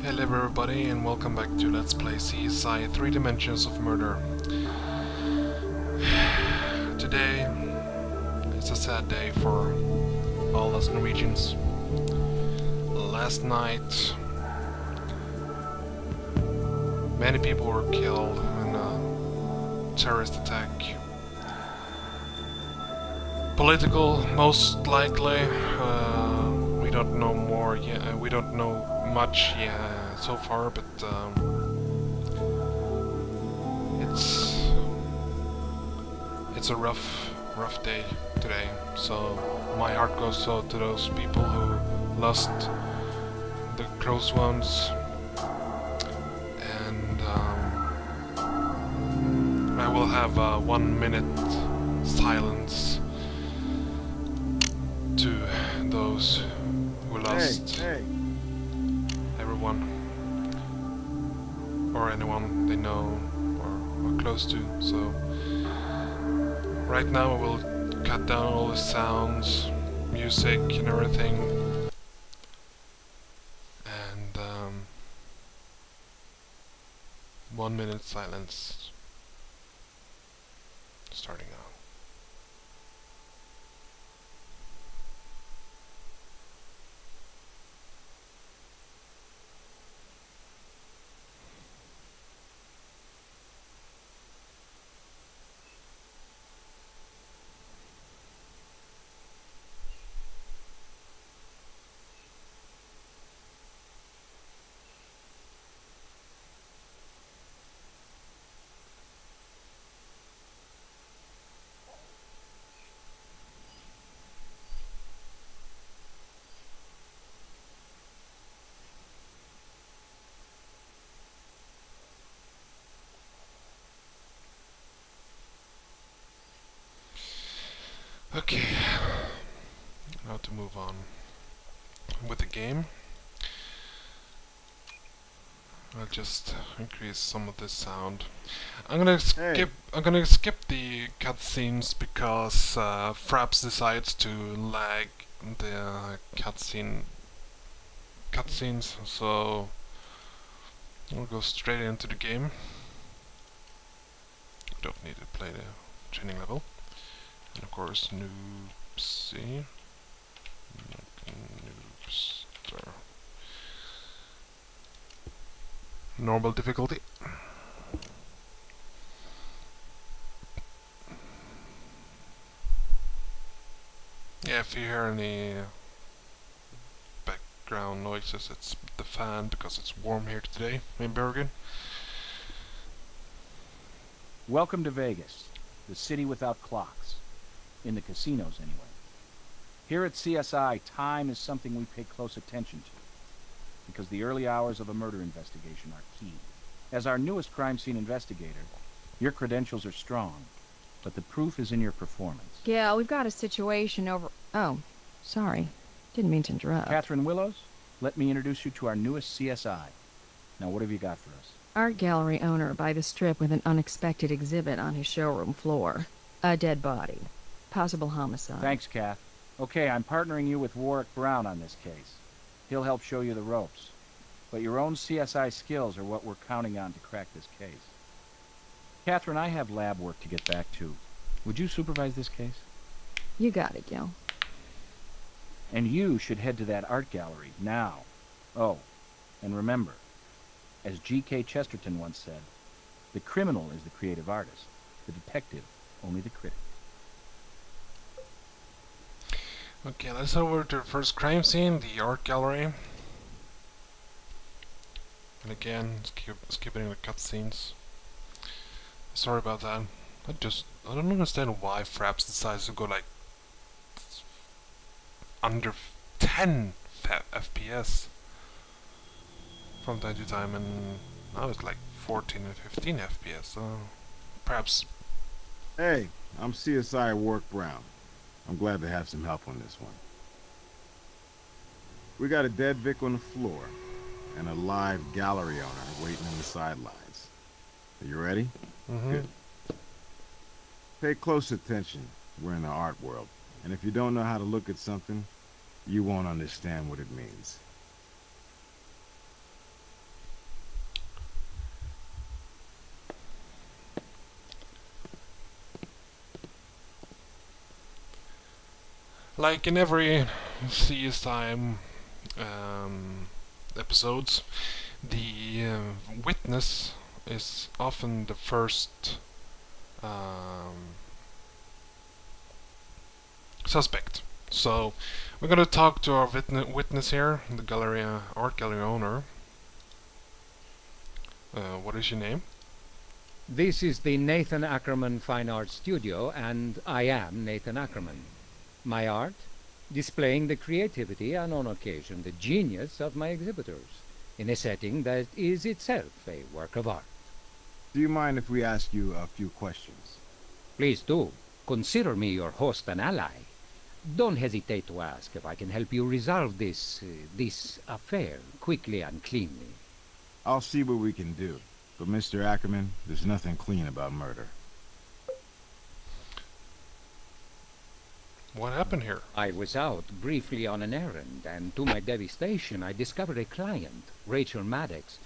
Hello everybody and welcome back to Let's Play CSI 3 Dimensions of Murder. Today is a sad day for all us Norwegians. Last night many people were killed in a terrorist attack. Political, most likely. We don't know more yet. We don't know much so far, but it's a rough day today. So my heart goes out to those people who lost the close ones, and I will have 1 minute silence to those who lost everyone or anyone they know or are close to. So right now I will cut down all the sounds, music and everything, and 1 minute silence starting now. Okay, now to move on with the game. I'll just increase some of the sound. I'm gonna skip the cutscenes because Fraps decides to lag the cutscenes, so we'll go straight into the game. Don't need to play the training level. And of course, noobsy. Noobster. Normal difficulty. Yeah, if you hear any background noises, it's the fan because it's warm here today in Bergen. Welcome to Vegas, the city without clocks. In the casinos, anyway. Here at CSI, time is something we pay close attention to, because the early hours of a murder investigation are key. As our newest crime scene investigator, your credentials are strong, but the proof is in your performance. Yeah, we've got a situation over... Oh, sorry. Didn't mean to interrupt. Catherine Willows, let me introduce you to our newest CSI. Now, what have you got for us? Art gallery owner by the Strip with an unexpected exhibit on his showroom floor. A dead body. Possible homicide. Thanks, Kath. Okay, I'm partnering you with Warwick Brown on this case. He'll help show you the ropes. But your own CSI skills are what we're counting on to crack this case. Catherine, I have lab work to get back to. Would you supervise this case? You got it, Gil. And you should head to that art gallery now. Oh, and remember, as G.K. Chesterton once said, the criminal is the creative artist, the detective only the critic. Okay, let's head over to the first crime scene, the art gallery. And again, skipping the cutscenes. Sorry about that. I don't understand why Fraps decides to go like under 10 FPS from time to time, and now it's like 14 and 15 FPS. So perhaps. Hey, I'm CSI Warwick Brown. I'm glad to have some help on this one. We got a dead Vic on the floor and a live gallery owner waiting on the sidelines. Are you ready? Mm-hmm. Good. Pay close attention. We're in the art world, and if you don't know how to look at something, you won't understand what it means. Like in every CSI episodes, the witness is often the first suspect. So we're gonna talk to our witness here, the gallery art gallery owner. What is your name? This is the Nathan Ackerman Fine Art Studio, and I am Nathan Ackerman. My art? Displaying the creativity and, on occasion, the genius of my exhibitors, in a setting that is itself a work of art. Do you mind if we ask you a few questions? Please do. Consider me your host and ally. Don't hesitate to ask if I can help you resolve this affair quickly and cleanly. I'll see what we can do. But Mr. Ackerman, there's nothing clean about murder. What happened here? I was out briefly on an errand, and to my devastation, I discovered a client, Rachel Maddox,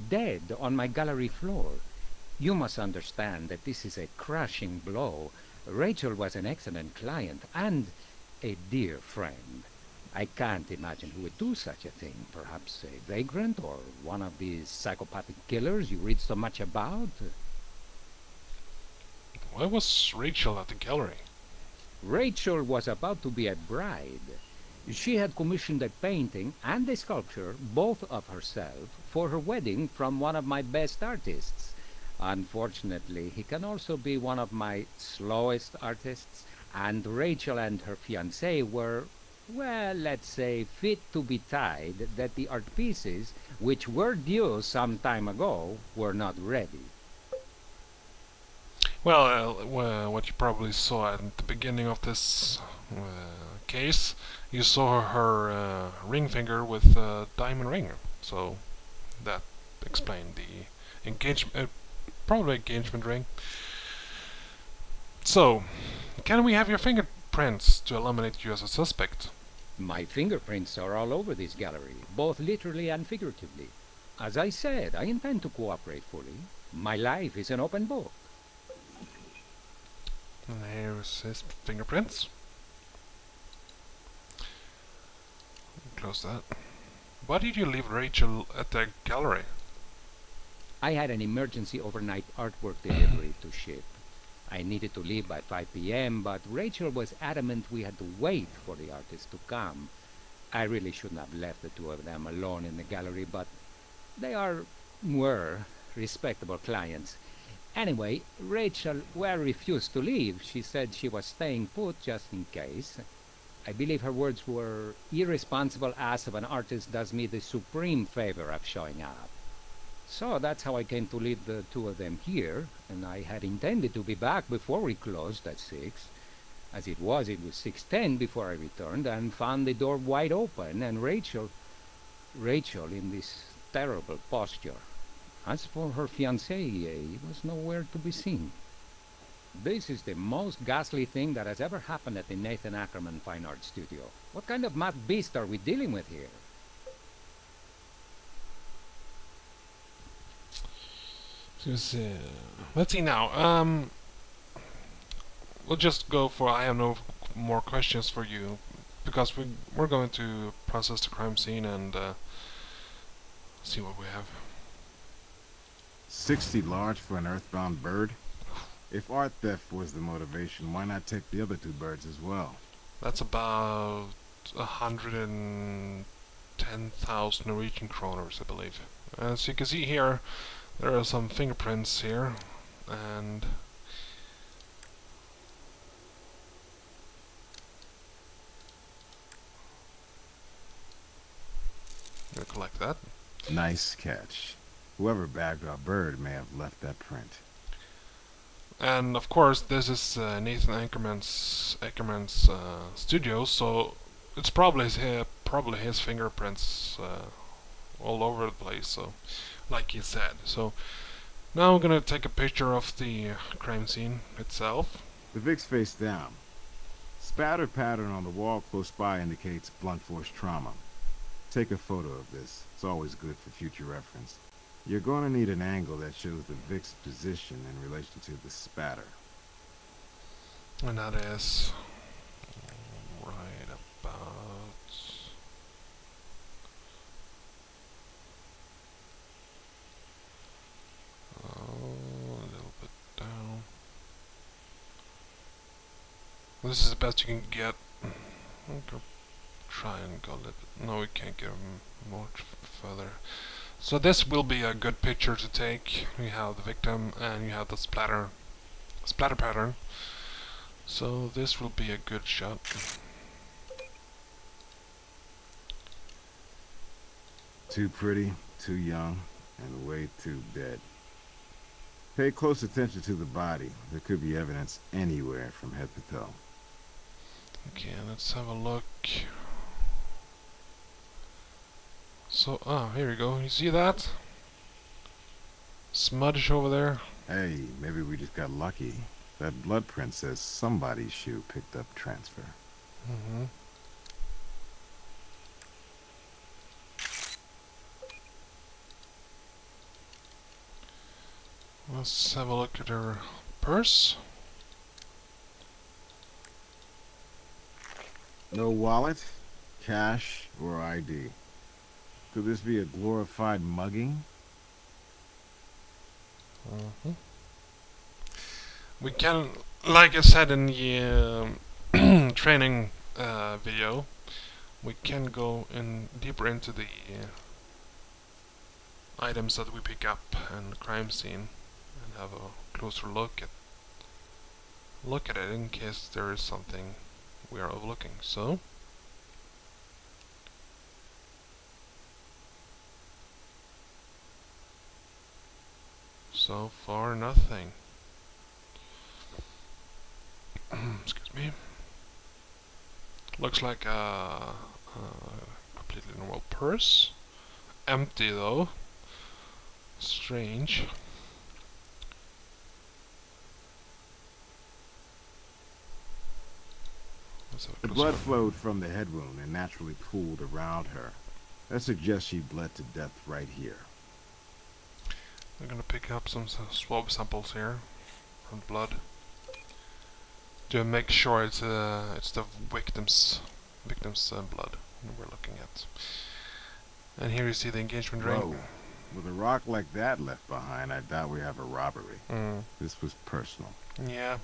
dead on my gallery floor. You must understand that this is a crushing blow. Rachel was an excellent client and a dear friend. I can't imagine who would do such a thing. Perhaps a vagrant or one of these psychopathic killers you read so much about? Why was Rachel at the gallery? Rachel was about to be a bride. She had commissioned a painting and a sculpture, both of herself, for her wedding from one of my best artists. Unfortunately, he can also be one of my slowest artists, and Rachel and her fiancé were, well, let's say, fit to be tied that the art pieces, which were due some time ago, were not ready. Well, what you probably saw at the beginning of this case, you saw her ring finger with a diamond ring. So that explained the engagement, probably engagement ring. So, can we have your fingerprints to eliminate you as a suspect? My fingerprints are all over this gallery, both literally and figuratively. As I said, I intend to cooperate fully. My life is an open book. And here's his fingerprints. Close that. Why did you leave Rachel at the gallery? I had an emergency overnight artwork delivery to ship. I needed to leave by 5 p.m., but Rachel was adamant we had to wait for the artist to come. I really shouldn't have left the two of them alone in the gallery, but they were respectable clients. Anyway, Rachel refused to leave. She said she was staying put just in case. I believe her words were, "Irresponsible ass of an artist does me the supreme favor of showing up." So that's how I came to leave the two of them here, and I had intended to be back before we closed at 6. As it was 6:10 before I returned, and found the door wide open, and Rachel in this terrible posture. As for her fiancé, he was nowhere to be seen. This is the most ghastly thing that has ever happened at the Nathan Ackerman Fine Art Studio. What kind of mad beast are we dealing with here? Let's see now. We'll just go for. I have no more questions for you because we're going to process the crime scene and see what we have. 60 large for an earthbound bird? If art theft was the motivation, why not take the other two birds as well? That's about 110,000 Norwegian kroners, I believe. As you can see here, there are some fingerprints here, and I'm gonna collect that. Nice catch. Whoever bagged our bird may have left that print. And of course, this is Nathan Ackerman's studio, so it's probably his fingerprints all over the place. So, like he said. So now I'm gonna take a picture of the crime scene itself. The Vic's face down. Spatter pattern on the wall close by indicates blunt force trauma. Take a photo of this. It's always good for future reference. You're going to need an angle that shows the Vic's position in relation to the spatter. And that is right This is the best you can get. I'm gonna try and go a little bit. No, we can't get much further. So this will be a good picture to take. We have the victim and you have the splatter pattern. So this will be a good shot. Too pretty, too young, and way too dead. Pay close attention to the body. There could be evidence anywhere from head to toe. Okay, let's have a look. So, here we go. You see that? Smudge over there. Hey, maybe we just got lucky. That blood print says somebody's shoe picked up transfer. Mm-hmm. Let's have a look at her purse. No wallet, cash, or ID. Could this be a glorified mugging? Mm-hmm. We can, like I said in the training video, we can go in deeper into the items that we pick up in the crime scene and have a closer look at it in case there is something we are overlooking. So far nothing. Excuse me. Looks like a completely normal purse. Empty though. Strange. The blood flowed from the head wound and naturally pooled around her. That suggests she bled to death right here. I'm gonna pick up some swab samples here from blood to make sure it's the victim's blood we're looking at. And here you see the engagement ring. Whoa. With a rock like that left behind, I doubt we have a robbery. This was personal. Yeah.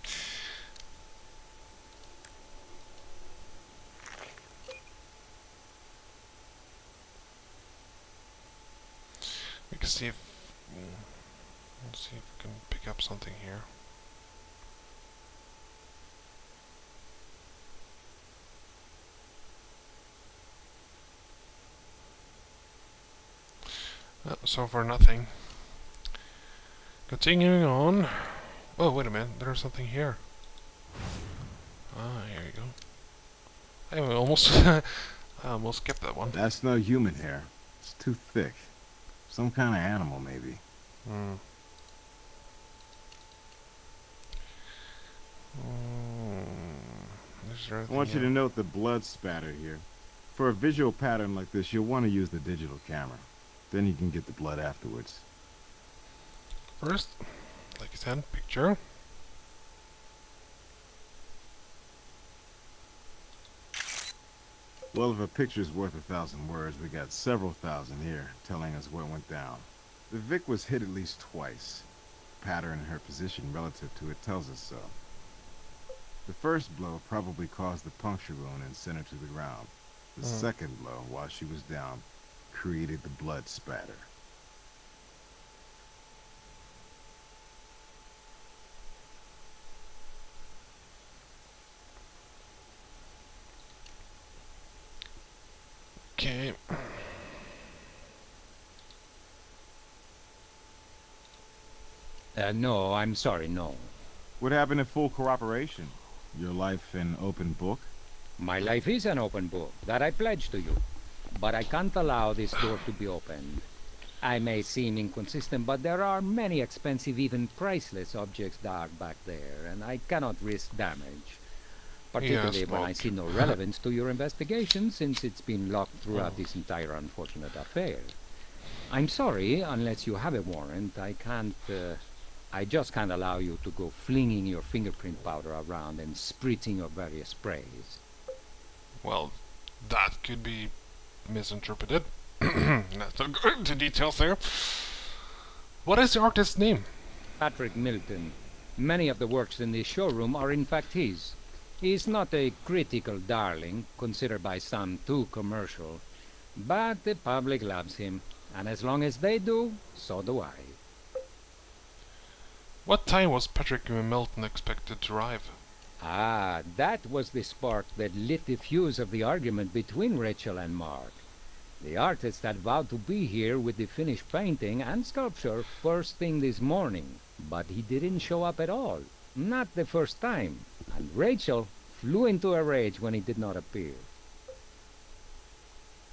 We can see if let's see if we can pick up something here. So far nothing. Continuing on. Oh, wait a minute, there's something here. Ah, here you go. I almost I almost skipped that one. That's no human hair. It's too thick. Some kind of animal, maybe. I want you to note the blood spatter here. For a visual pattern like this, you'll want to use the digital camera. Then you can get the blood afterwards. First, like I said, picture. Well, if a picture's worth 1,000 words, we got several thousand here telling us what went down. The Vic was hit at least twice. Pattern in her position relative to it tells us so. The first blow probably caused the puncture wound and sent her to the ground. The second blow, while she was down, created the blood spatter. Okay. No, I'm sorry, no. What happened in full cooperation? Your life an open book? My life is an open book, that I pledge to you. But I can't allow this door to be opened. I may seem inconsistent, but there are many expensive, even priceless objects dark back there, and I cannot risk damage. Particularly when I see no relevance to your investigation, since it's been locked throughout this entire unfortunate affair. I'm sorry, unless you have a warrant, I just can't allow you to go flinging your fingerprint powder around and spritzing your various sprays. Well, that could be misinterpreted. Let's not go into details there. What is the artist's name? Patrick Milton. Many of the works in this showroom are in fact his. He's not a critical darling, considered by some too commercial, but the public loves him, and as long as they do, so do I. What time was Patrick Milton expected to arrive? Ah, that was the spark that lit the fuse of the argument between Rachel and Mark. The artist had vowed to be here with the finished painting and sculpture first thing this morning, but he didn't show up at all. Not the first time, and Rachel flew into a rage when he did not appear.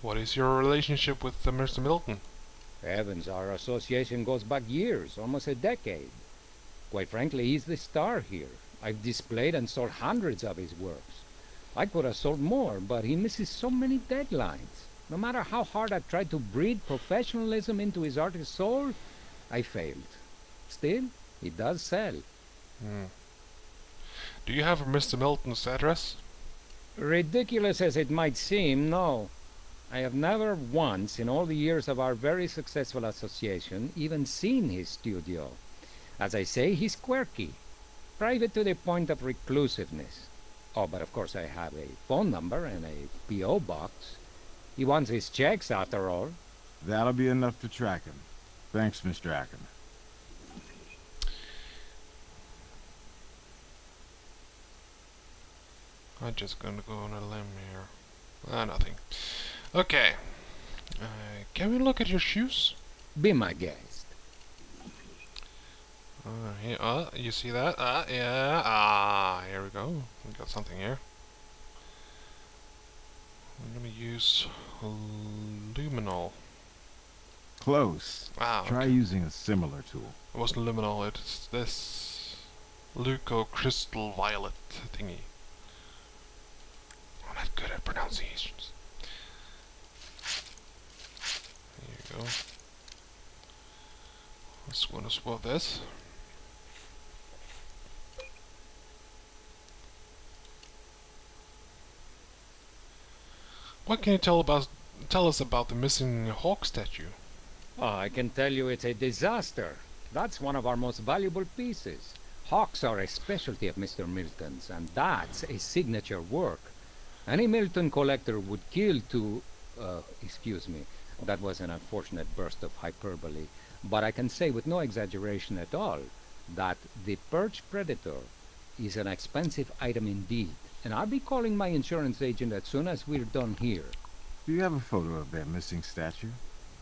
What is your relationship with Mr. Milton? Heavens, our association goes back years, almost a decade. Quite frankly, he's the star here. I've displayed and sold hundreds of his works. I could have sold more, but he misses so many deadlines. No matter how hard I tried to breathe professionalism into his artist soul, I failed. Still, he does sell. Do you have Mr. Milton's address? Ridiculous as it might seem, no. I have never once, in all the years of our very successful association, even seen his studio. As I say, he's quirky, private to the point of reclusiveness. Oh, but of course I have a phone number and a P.O. box. He wants his checks, after all. That'll be enough to track him. Thanks, Mr. Ackerman. I'm just gonna go on a limb here. Nothing. Okay. Can we look at your shoes? Be my guest. Here, you see that? Yeah. Here we go. We got something here. Let me use luminol. Close. Okay. Try using a similar tool. It wasn't luminol, it's this Leuco crystal violet thingy. I'm not good at pronunciations. There you go. Just want to swap this. What can you tell us about the missing hawk statue? Oh, I can tell you it's a disaster. That's one of our most valuable pieces. Hawks are a specialty of Mr. Milton's, and that's a signature work. Any Milton collector would kill to... excuse me, that was an unfortunate burst of hyperbole. But I can say with no exaggeration at all that the perch predator is an expensive item indeed. And I'll be calling my insurance agent as soon as we're done here. Do you have a photo of that missing statue?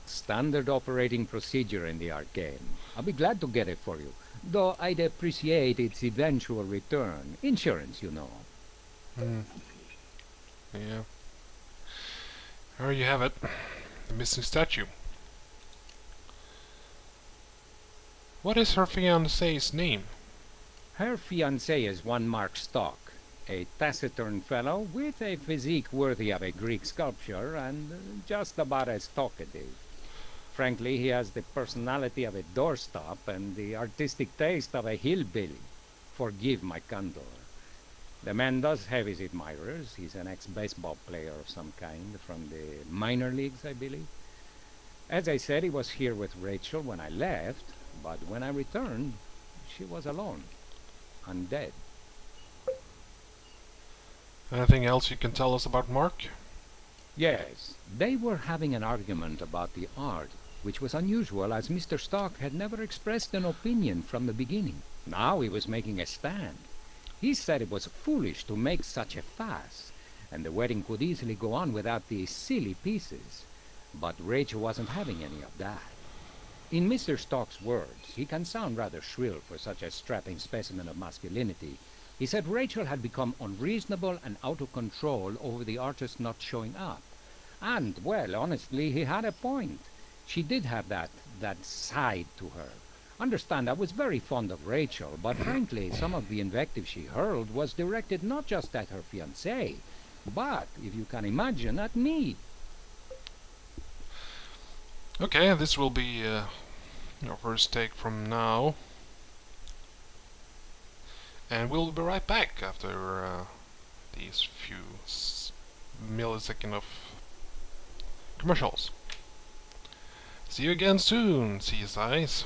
Standard operating procedure in the arcane. I'll be glad to get it for you, though I'd appreciate its eventual return. Insurance, you know. Yeah. There you have it. The missing statue. What is her fiancé's name? Her fiancé is one Mark Stock, a taciturn fellow with a physique worthy of a Greek sculpture and just about as talkative. Frankly, he has the personality of a doorstop and the artistic taste of a hillbilly. Forgive my candor. The man does have his admirers. He's an ex-baseball player of some kind, from the minor leagues, I believe. As I said, he was here with Rachel when I left, but when I returned, she was alone, undead. Anything else you can tell us about Mark? Yes, they were having an argument about the art, which was unusual as Mr. Stock had never expressed an opinion from the beginning. Now he was making a stand. He said it was foolish to make such a fuss, and the wedding could easily go on without these silly pieces. But Rachel wasn't having any of that. In Mr. Stock's words, he can sound rather shrill for such a strapping specimen of masculinity. He said Rachel had become unreasonable and out of control over the artist not showing up. And, well, honestly, he had a point. She did have that side to her. Understand, I was very fond of Rachel, but frankly, some of the invective she hurled was directed not just at her fiancé, but, if you can imagine, at me. Okay, this will be your first take from now. And we'll be right back after these few milliseconds of commercials. See you again soon, CSIs.